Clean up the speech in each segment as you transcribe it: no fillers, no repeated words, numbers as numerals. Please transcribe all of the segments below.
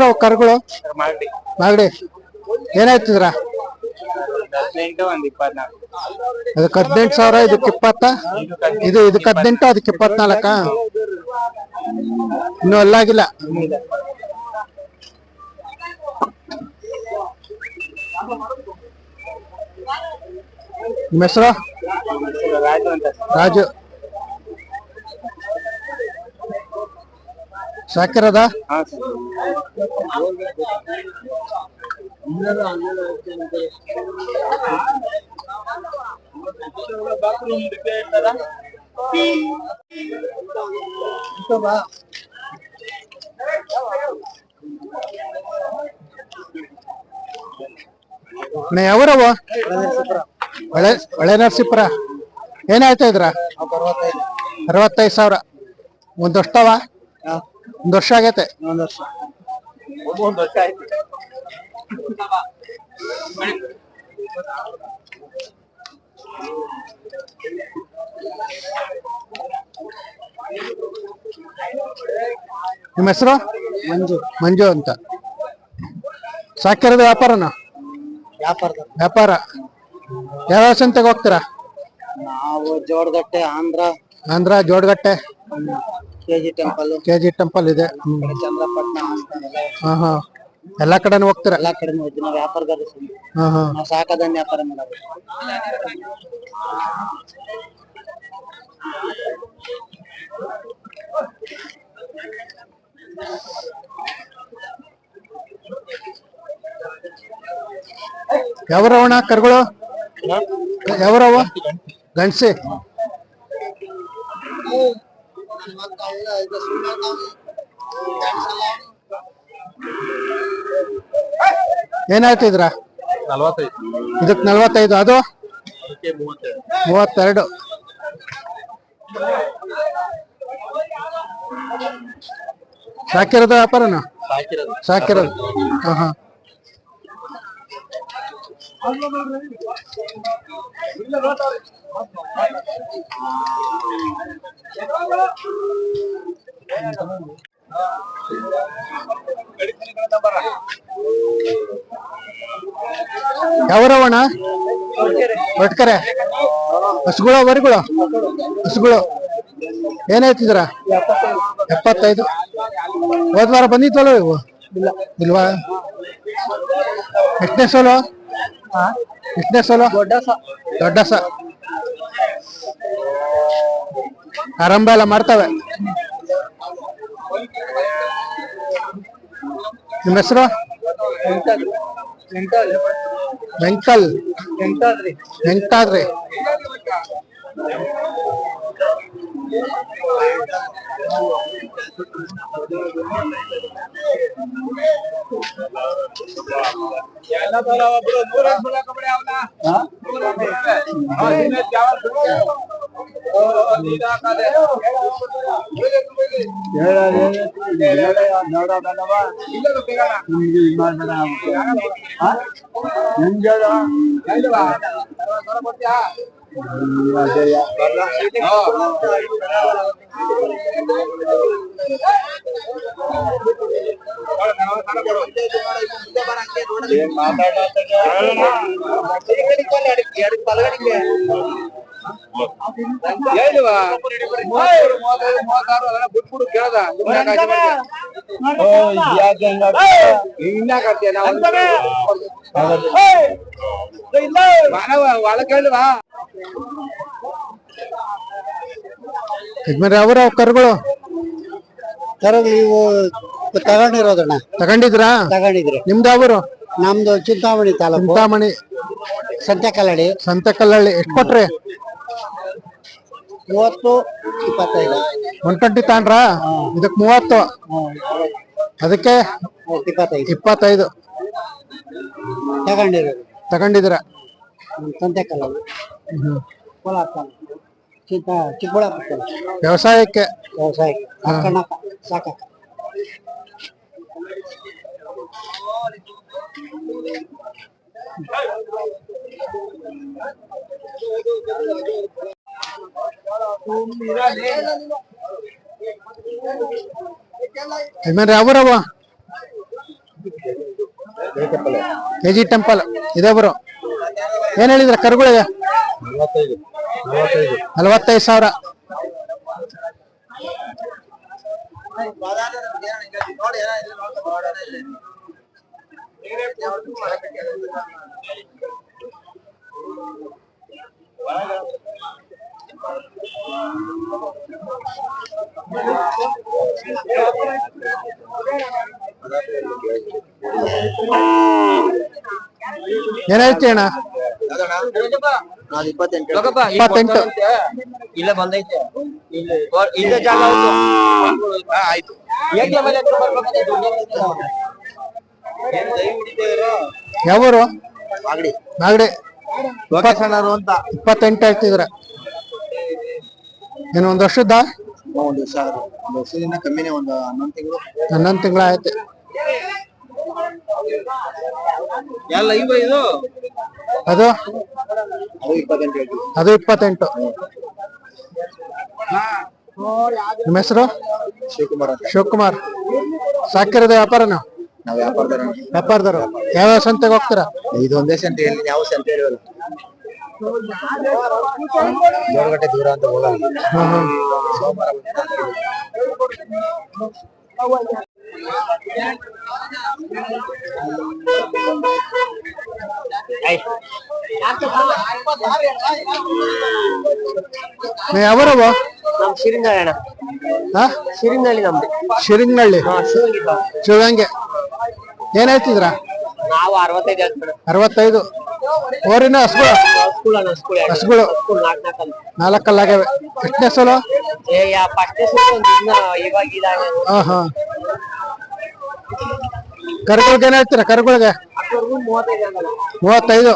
ಯಾವ ಕರುಗಳು? ಮಾಗಡಿ. ಏನಾಯ್ತಿದ್ರ? ಅದಕ್ಕೆ 18,000, ಇದಕ್ಕೆ 20. ಇದಕ್ಕೆ 18, ಅದಕ್ಕೆ 24. ಇನ್ನೂ ಅಲ್ಲಾಗಿಲ್ಲ. ನಿಮ್ಮ ಹೆಸರು? ರಾಜು. ಸಾಕಿರದ? ಯಾವೂರವ? ಹೊಳೆ ನರಸೀಪುರ. ಏನಾಯ್ತಾ ಇದ್ರ? 65,000. ಒಂದ್ ವರ್ಷವ? ಒಂದ್ ವರ್ಷ ಆಗೈತೆ. ನಿಮ್ಮ ಹೆಸರು? ಮಂಜು ಅಂತ. ಸಾಕಿರೋದು ವ್ಯಾಪಾರನ? ವ್ಯಾಪಾರ. ಯಾವ ಸಂತೆಗೆ ಹೋಗ್ತೀರಾ? ನಾವು ಜೋಡಗಟ್ಟೆ, ಆಂಧ್ರ ಜೋಡಗಟ್ಟೆ. ಕೆಜಿ ಟೆಂಪಲ್ ಇದೆ. ಚಂದ್ರಪಟ್ಟಣ. ಎಲ್ಲಾ ಕಡೆನೂ ಹೋಗ್ತೀರಾ? ಎಲ್ಲಾ ಕಡೆ ಹೋಗ್ತೀವಿ ನಾವು ವ್ಯಾಪಾರಗಾರರು. ನಾವು ಸಾಕದನ್ನ ವ್ಯಾಪಾರ ಮಾಡೋದು. ಯಾವ್ರವಣ ಕರುಗಳು? ಯಾವ್ರವ? ಗಂಡ್ಸಿ. ಏನಾಯ್ತಿದ್ರ? 45. ಇದಕ್ 45. ಅದು 32. ಸಾಕಿರೋದು ವ್ಯಾಪಾರನ? ಸಾಕಿರೋದು. ಯಾವರವಣ? ಒಟ್ಕರೆ. ಹಸುಗಳು ವರಿಗಳು? ಹಸುಗಳು. ಏನಾಯ್ತಿದ್ರ? 75. ಹೋದ್ವಾರ ಬಂದಿದ್ವಲ್ಲ ಇವು? ಇಲ್ವಾ? ಎಷ್ಟನೇ ಸೋಲು? ದೊಡ್ಡ ಸ. ಆರಂಭ ಎಲ್ಲ ಮಾಡ್ತವೆ. ನಿಮ್ಮ ಹೆಸರು? ವೆಂಕಟಾದ್ರಿ. ಯಾವ ಕರುಗಳು? ನೀವು ತಗೊಂಡಿರೋದಣ್ಣ? ತಗೊಂಡಿದ್ರಾ? ನಿಮ್ದು ಯಾವರು? ನಮ್ದು ಚಿಂತಾಮಣಿ ತಾಲೂಕು. ಚಿಂತಾಮಣಿ. ಸಂತೆಕಲ್ಲಹಳ್ಳಿ. ಎಷ್ಟು ಕೊಟ್ರಿ? 30, 25. 120 ತಾಂಡ್ರಾ? ಇದಕ್ 30. ಅದಕ್ಕೆ 25. ತಗೊಂಡಿದ್ರ? ಸಂತೆಕಲ್ಲಹಳ್ಳಿ, ಕೋಲಾರ ತಾಲೂಕು, ಚಿಕ್ಕಬಳ್ಳಾಪುರ. ವ್ಯವಸಾಯಕ್ಕೆ ಸಾಕ. ಯಜಮಾನ್ರಿ ಯಾವೂರವ? ಕೆಜಿ ಟೆಂಪಲ್ ಇದೆ ಬರೋ. ಏನ್ ಹೇಳಿದ್ರ ಕರುಗಳಿಗೆ? 45,000. ಏನ್ ಹೇಳ್ತಿ ಅಣ್ಣ? 28. ಇಲ್ಲ ಬಂದೈತೆ. ಇಲ್ಲ ಜಾಗ ಆಯ್ತು. ಯಾವೂರು? ಮಾಗಡಿ. ಮಾಗಡಿ. ಅಂತ 28 ಹೇಳ್ತಿದ್ರ. ಏನು ಒಂದ್ ವರ್ಷದ? ಒಂದು ವರ್ಷದಿಂದ ಕಮ್ಮಿನೇ, ಒಂದು 11 ತಿಂಗಳು. 11 ತಿಂಗಳ ಆಯ್ತು. ಎಲ್ಲ ಇದು ಅದು 28. ಅದು 28. ನಿಮ್ಮ ಹೆಸರು? ಶಿವಕುಮಾರ್. ಶಿವಕುಮಾರ್. ಸಾಕಿರೋದು ವ್ಯಾಪಾರನ? ನಾವು ವ್ಯಾಪಾರದವರು. ಯಾವ ಸಂತೆಗೆ ಹೋಗ್ತೀರಾ? ಇದು ಒಂದೇ ಸಂತೆ, ಎಲ್ಲಿ ಯಾವ ಸಂತೆ ಇರೋಲ್ಲ. ಜೋಳಗಟ್ಟೆ ದೂರ ಅಂತ ಹೋಗಲ್ಲ. ಸೋಮವಾರ ಯಾವೂರವ? ನಮ್ ಶಿರಿಂಗಳ್ಳಿ ಅಣ್ಣ. ಶಿರಿಂಗಳ್ಳಿ ನಮ್ದು. ಶಿರಿಂಗಳ್ಳಿ. ಶಿವಗಂಗೆ. ಏನ್ ಹೇಳ್ತಿದ್ರ? ನಾವು 65. 65. ಓರಿನ ಹಸುಗಳು? ಹಸುಗಳು 4 ಆಗ್ಯಾವೆ. ಎಷ್ಟನೇ ಸಲ? ಹಾ ಹಾ. ಕರುಗಳಿಗೆ ಏನ್ ಹೇಳ್ತೀರ? ಕರುಗಳಿಗೆ 35.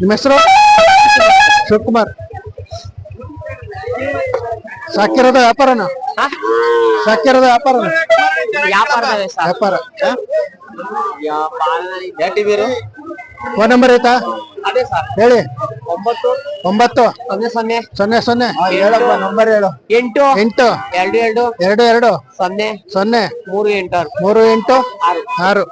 ನಿಮ್ಮ ಹೆಸರು? ಶಿವಕುಮಾರ್. ಸಾಕಿರೋದ ವ್ಯಾಪಾರನ? ಸಾಕಿರೋದ ವ್ಯಾಪಾರನ? ವ್ಯಾಪಾರ. ಫೋನ್ ನಂಬರ್ ಐತಾ? ಹೇಳಿ. 9 0 0 ಹೇಳಪ್ಪ ನಂಬರ್ ಹೇಳು. 8 22 0 38 6.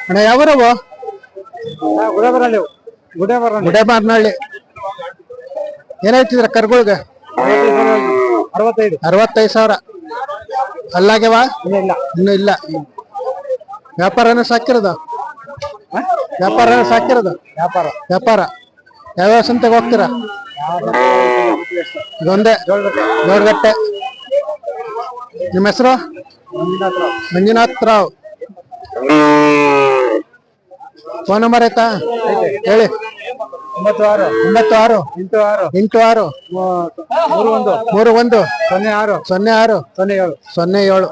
ಅಣ್ಣ ಯಾವೂರವ? ಗುಡೇಮಾರನಹಳ್ಳಿ. ಏನ್ ಹೇಳ್ತಿದ್ರ ಕರುಗಳಿಗೆ? 65,000. ಅಲ್ಲಾಗ್ಯವ? ಇನ್ನು ಇಲ್ಲ. ವ್ಯಾಪಾರನ ಸಾಕಿರೋದು? ವ್ಯಾಪಾರ. ಯಾವ್ಯಾವ ಸಂತೆಗೆ ಹೋಗ್ತೀರಾ? ಇದೊಂದೇ. ಜೋಳಗಟ್ಟೆ. ನಿಮ್ಮ ಹೆಸರು? ಮಂಜುನಾಥ್ ರಾವ್. ಫೋನ್ ನಂಬರ್ ಆಯ್ತಾ? ಹೇಳಿ. 96 86 31 06 07.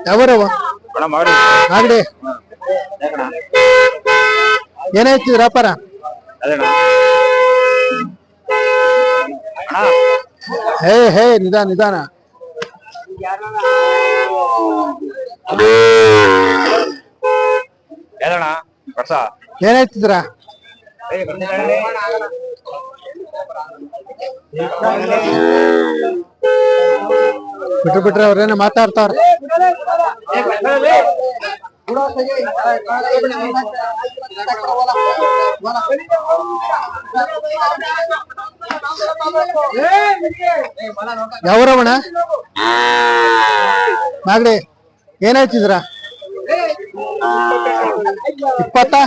ಯಾವೂರವ? ಮಾಗಡಿ. ಏನ್ ಹೇಳ್ತಿದ್ರ ವ್ಯಾಪಾರ? ಹೇ ನಿಧಾನ. ಏನ್ ಹೇಳ್ತಿದ್ರ? ಬಿಟ್ರೆ ಅವ್ರೇನ ಮಾತಾಡ್ತಾರ. ಯಾವೂರವಣ? ಮಾಗಡಿ. ಏನ್ ಹೇಳ್ತಿದ್ರ? 20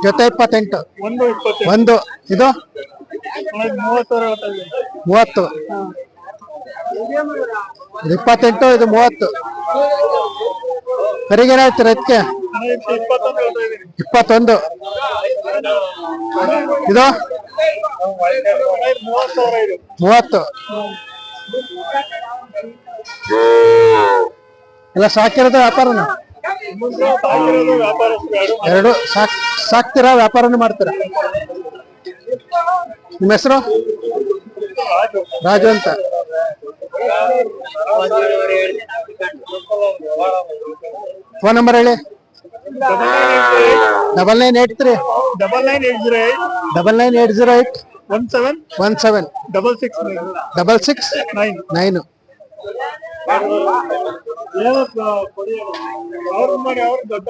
ಜೊತೆ 28. 1 ಇದು 30. 28 ಇದು 30. ಕರಿಗೆ ಏನಾಯ್ತು ರೈತಕ್ಕೆ? 21. ಇದು 30. ಎಲ್ಲ ಸಾಕಿರೋದು ವ್ಯಾಪಾರನ? ಎರಡು ಸಾಕ್ತೀರಾ ವ್ಯಾಪಾರನು ಮಾಡ್ತೀರಾ? ನಿಮ್ಮ ಹೆಸರು? ರಾಜು ಅಂತ. ಫೋನ್ ನಂಬರ್ ಹೇಳಿ. 9983 99808 17 6669. ಅವ್ರು ದೊಡ್ಡ